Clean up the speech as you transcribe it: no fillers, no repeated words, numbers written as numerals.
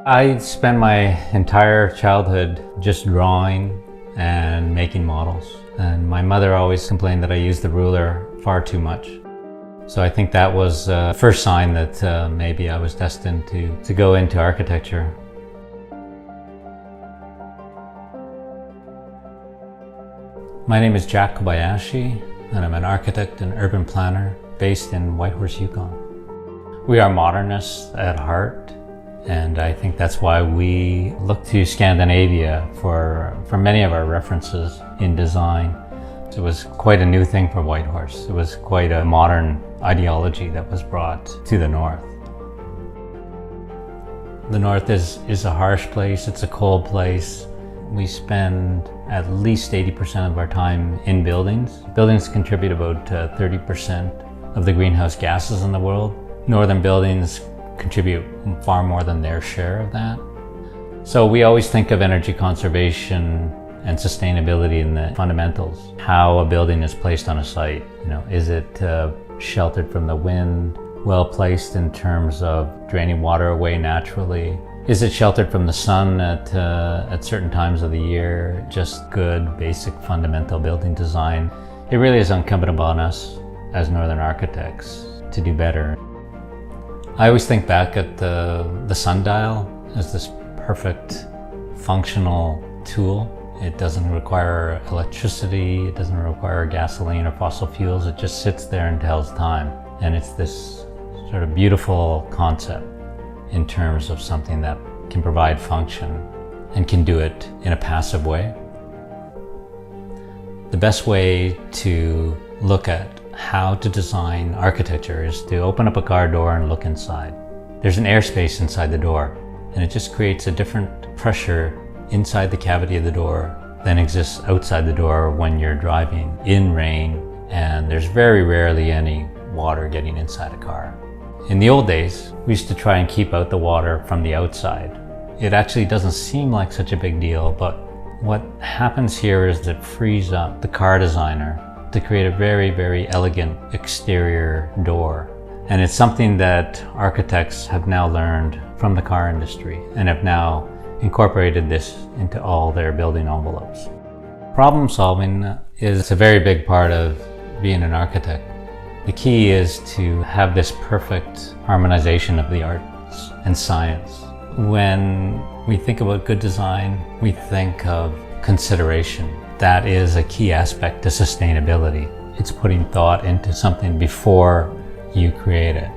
I spent my entire childhood just drawing and making models. And my mother always complained that I used the ruler far too much. So I think that was the first sign that maybe I was destined to go into architecture. My name is Jack Kobayashi, and I'm an architect and urban planner based in Whitehorse, Yukon. We are modernists at heart, and I think that's why we look to Scandinavia for many of our references in design. It was quite a new thing for Whitehorse. It was quite a modern ideology that was brought to the north. The north is a harsh place, it's a cold place. We spend at least 80% of our time in buildings. Buildings contribute about 30% of the greenhouse gases in the world. Northern buildings contribute far more than their share of that. So we always think of energy conservation and sustainability in the fundamentals. How a building is placed on a site. Is it sheltered from the wind? Well placed in terms of draining water away naturally? Is it sheltered from the sun at certain times of the year? Just good, basic, fundamental building design. It really is incumbent upon us as northern architects to do better. I always think back at the sundial as this perfect functional tool. It doesn't require electricity, it doesn't require gasoline or fossil fuels, it just sits there and tells time. And it's this sort of beautiful concept in terms of something that can provide function and can do it in a passive way. The best way to look at how to design architecture is to open up a car door and look inside. There's an airspace inside the door, and it just creates a different pressure inside the cavity of the door than exists outside the door when you're driving in rain, and there's very rarely any water getting inside a car. In the old days, we used to try and keep out the water from the outside. It actually doesn't seem like such a big deal, but what happens here is it frees up the car designer to create a very, very elegant exterior door. And it's something that architects have now learned from the car industry and have now incorporated this into all their building envelopes. Problem solving is a very big part of being an architect. The key is to have this perfect harmonization of the arts and science. When we think about good design, we think of consideration. That is a key aspect to sustainability. It's putting thought into something before you create it.